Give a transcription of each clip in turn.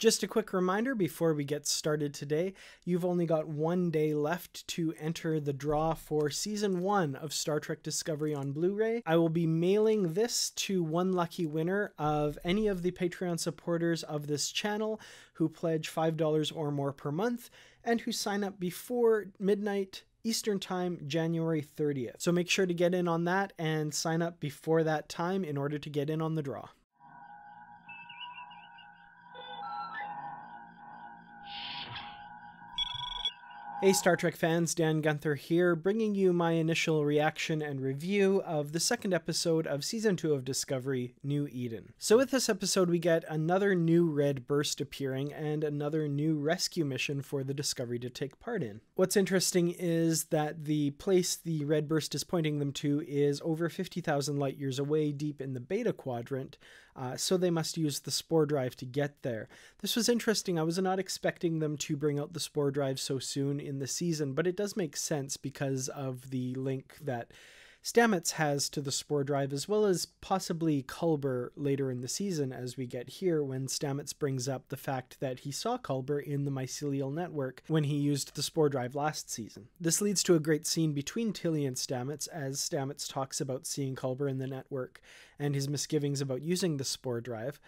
Just a quick reminder before we get started today, you've only got 1 day left to enter the draw for Season 1 of Star Trek Discovery on Blu-ray. I will be mailing this to one lucky winner of any of the Patreon supporters of this channel who pledge $5 or more per month and who sign up before midnight Eastern Time, January 30th. So make sure to get in on that and sign up before that time in order to get in on the draw. Hey Star Trek fans, Dan Gunther here, bringing you my initial reaction and review of the second episode of Season 2 of Discovery, New Eden. So with this episode we get another new red burst appearing and another new rescue mission for the Discovery to take part in. What's interesting is that the place the red burst is pointing them to is over 50,000 light years away deep in the Beta Quadrant, so they must use the spore drive to get there. This was interesting. I was not expecting them to bring out the spore drive so soon in the season, but it does make sense because of the link that Stamets has to the spore drive, as well as possibly Culber later in the season, as we get here when Stamets brings up the fact that he saw Culber in the mycelial network when he used the spore drive last season. This leads to a great scene between Tilly and Stamets as Stamets talks about seeing Culber in the network and his misgivings about using the spore drive.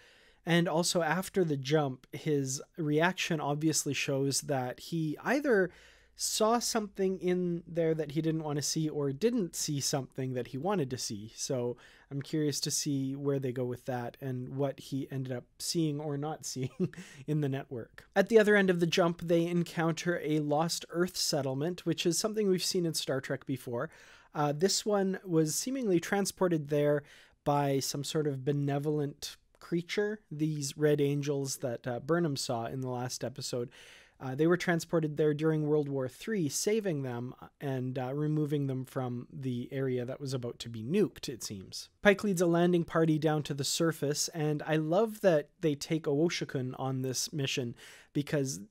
And also after the jump, his reaction obviously shows that he either saw something in there that he didn't want to see or didn't see something that he wanted to see. So I'm curious to see where they go with that and what he ended up seeing or not seeing in the network. At the other end of the jump, they encounter a lost Earth settlement, which is something we've seen in Star Trek before. This one was seemingly transported there by some sort of benevolent creature, these red angels that Burnham saw in the last episode. They were transported there during World War III, saving them and removing them from the area that was about to be nuked, it seems. Pike leads a landing party down to the surface, and I love that they take Owoshikun on this mission because,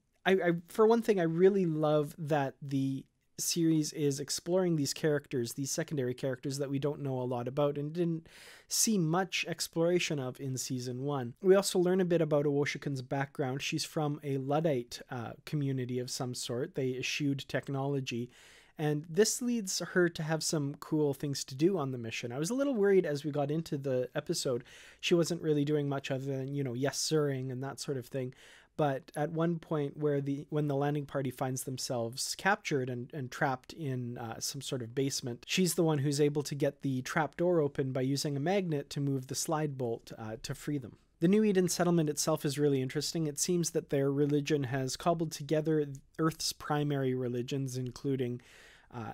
for one thing, I really love that the series is exploring these characters, these secondary characters that we don't know a lot about and didn't see much exploration of in Season 1. We also learn a bit about Owoshikun's background. She's from a Luddite community of some sort. They eschewed technology, and this leads her to have some cool things to do on the mission. I was a little worried as we got into the episode. She wasn't really doing much other than, yes sirring and that sort of thing. But at one point when the landing party finds themselves captured and trapped in some sort of basement, she's the one who's able to get the trap door open by using a magnet to move the slide bolt to free them. The New Eden settlement itself is really interesting. It seems that their religion has cobbled together Earth's primary religions, including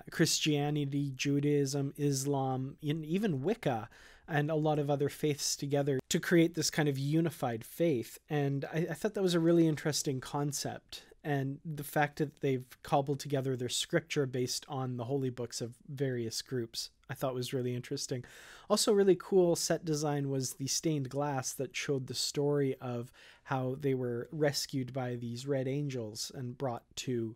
Christianity, Judaism, Islam, and even Wicca, and a lot of other faiths together to create this kind of unified faith. And I thought that was a really interesting concept. And the fact that they've cobbled together their scripture based on the holy books of various groups, I thought was really interesting. Also really cool set design was the stained glass that showed the story of how they were rescued by these red angels and brought to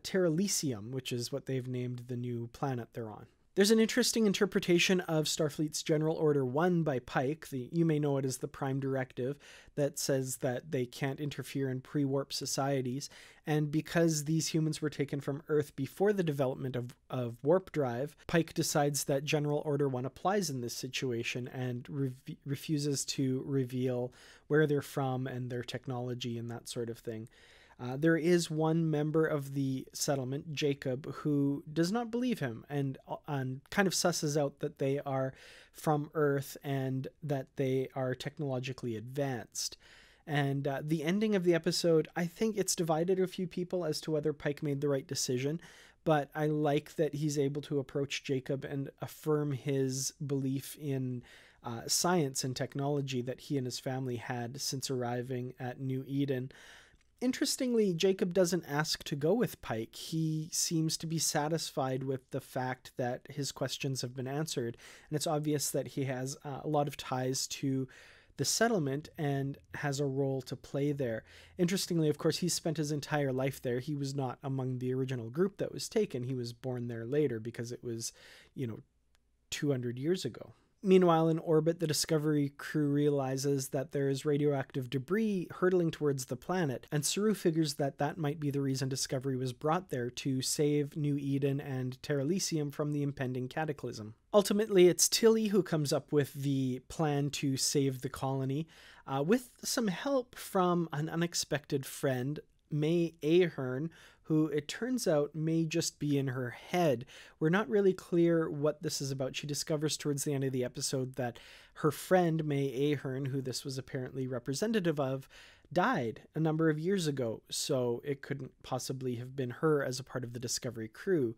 Terralisium, which is what they've named the new planet they're on. There's an interesting interpretation of Starfleet's General Order 1 by Pike, you may know it as the Prime Directive, that says that they can't interfere in pre-warp societies, and because these humans were taken from Earth before the development of warp drive, Pike decides that General Order 1 applies in this situation and refuses to reveal where they're from and their technology and that sort of thing. There is one member of the settlement, Jacob, who does not believe him and kind of susses out that they are from Earth and that they are technologically advanced. And the ending of the episode, I think it's divided a few people as to whether Pike made the right decision, but I like that he's able to approach Jacob and affirm his belief in science and technology that he and his family had since arriving at New Eden. Interestingly, Jacob doesn't ask to go with Pike. He seems to be satisfied with the fact that his questions have been answered, and it's obvious that he has a lot of ties to the settlement and has a role to play there. Interestingly, of course, he spent his entire life there. He was not among the original group that was taken. He was born there later because it was, 200 years ago. Meanwhile, in orbit, the Discovery crew realizes that there is radioactive debris hurtling towards the planet, and Saru figures that that might be the reason Discovery was brought there, to save New Eden and Terra Elysium from the impending cataclysm. Ultimately, it's Tilly who comes up with the plan to save the colony, with some help from an unexpected friend, May Ahern, who it turns out may just be in her head. We're not really clear what this is about. She discovers towards the end of the episode that her friend, May Ahern, who this was apparently representative of, died a number of years ago, so it couldn't possibly have been her as a part of the Discovery crew.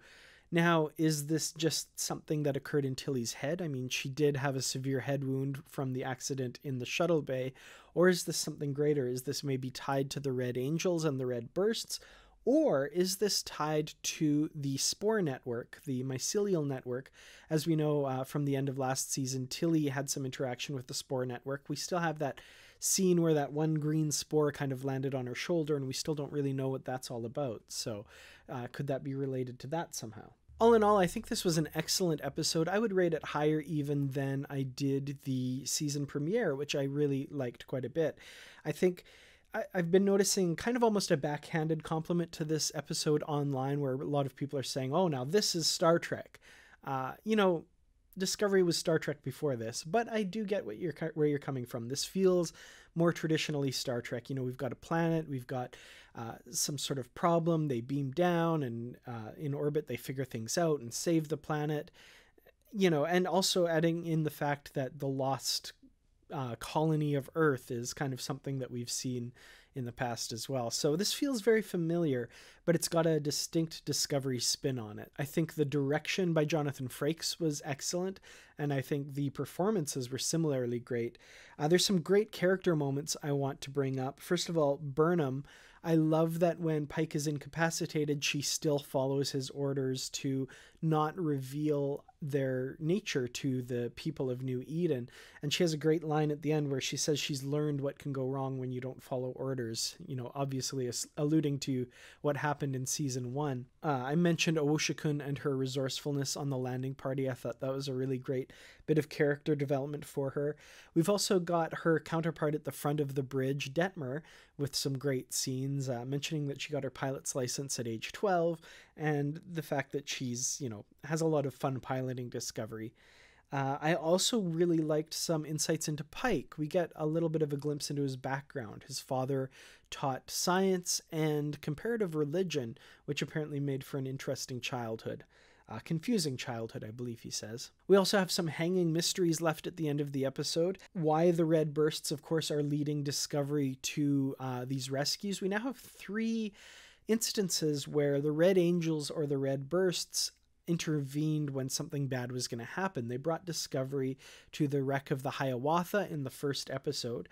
Now, is this just something that occurred in Tilly's head? I mean, she did have a severe head wound from the accident in the shuttle bay, or is this something greater? Is this maybe tied to the Red Angels and the Red Bursts? Or is this tied to the Spore Network, the mycelial network? As we know from the end of last season, Tilly had some interaction with the Spore Network. We still have that scene where that one green spore kind of landed on her shoulder, and we still don't really know what that's all about. So could that be related to that somehow? All in all, I think this was an excellent episode. I would rate it higher even than I did the season premiere, which I really liked quite a bit. I think I've been noticing kind of almost a backhanded compliment to this episode online, where a lot of people are saying, oh, now this is Star Trek. Discovery was Star Trek before this, but I do get where you're coming from. This feels more traditionally Star Trek. We've got a planet, we've got some sort of problem, they beam down, and in orbit they figure things out and save the planet. And also adding in the fact that the lost colony of Earth is kind of something that we've seen in the past as well. So this feels very familiar, but it's got a distinct Discovery spin on it. I think the direction by Jonathan Frakes was excellent, and I think the performances were similarly great. There's some great character moments I want to bring up. First of all, Burnham. I love that when Pike is incapacitated, she still follows his orders to not reveal their nature to the people of New Eden. And she has a great line at the end where she says she's learned what can go wrong when you don't follow orders, obviously alluding to what happened in season 1. I mentioned Owoshikun and her resourcefulness on the landing party. I thought that was a really great bit of character development for her. We've also got her counterpart at the front of the bridge, Detmer, with some great scenes, mentioning that she got her pilot's license at age 12, and the fact that she's, has a lot of fun piloting Discovery. I also really liked some insights into Pike. We get a little bit of a glimpse into his background. His father taught science and comparative religion, which apparently made for an interesting childhood. Confusing childhood, I believe he says. We also have some hanging mysteries left at the end of the episode. Why the Red Bursts, of course, are leading Discovery to these rescues. We now have 3 instances where the Red Angels or the Red Bursts intervened when something bad was going to happen. They brought Discovery to the wreck of the Hiawatha in the first episode.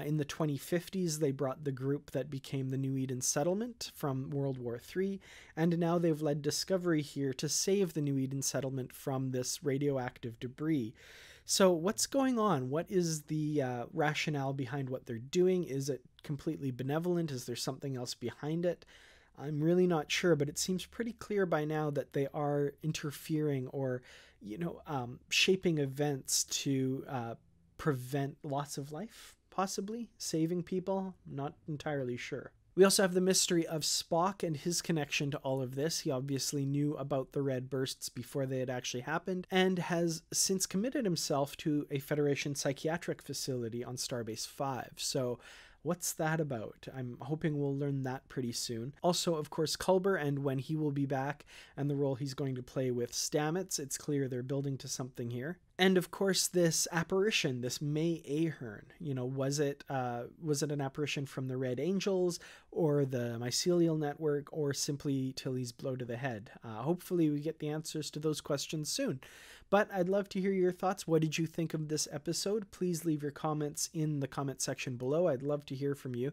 In the 2050s, they brought the group that became the New Eden settlement from World War III, and now they've led Discovery here to save the New Eden settlement from this radioactive debris. So what's going on? What is the rationale behind what they're doing? Is it completely benevolent? Is there something else behind it? I'm really not sure, but it seems pretty clear by now that they are interfering or, shaping events to prevent loss of life, possibly saving people. Not entirely sure. We also have the mystery of Spock and his connection to all of this. He obviously knew about the Red Bursts before they had actually happened, and has since committed himself to a Federation psychiatric facility on Starbase 5. So what's that about? I'm hoping we'll learn that pretty soon. Also, of course, Culber and when he will be back and the role he's going to play with Stamets. It's clear they're building to something here. And of course, this apparition, this May Ahern, was it an apparition from the Red Angels or the mycelial network or simply Tilly's blow to the head? Hopefully we get the answers to those questions soon. But I'd love to hear your thoughts. What did you think of this episode? Please leave your comments in the comment section below. I'd love to hear from you.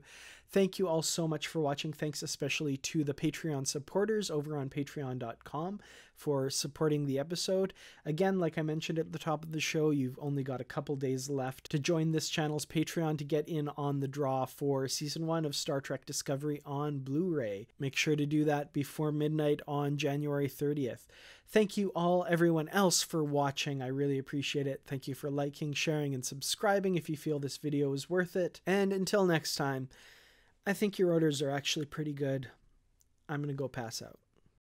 Thank you all so much for watching. Thanks especially to the Patreon supporters over on patreon.com for supporting the episode. Again, like I mentioned at the top of the show, you've only got a couple days left to join this channel's Patreon to get in on the draw for Season 1 of Star Trek Discovery on Blu-ray. Make sure to do that before midnight on January 30th. Thank you all, everyone else, for watching. I really appreciate it. Thank you for liking, sharing, and subscribing if you feel this video is worth it. And until next time, I think your orders are actually pretty good. I'm going to go pass out.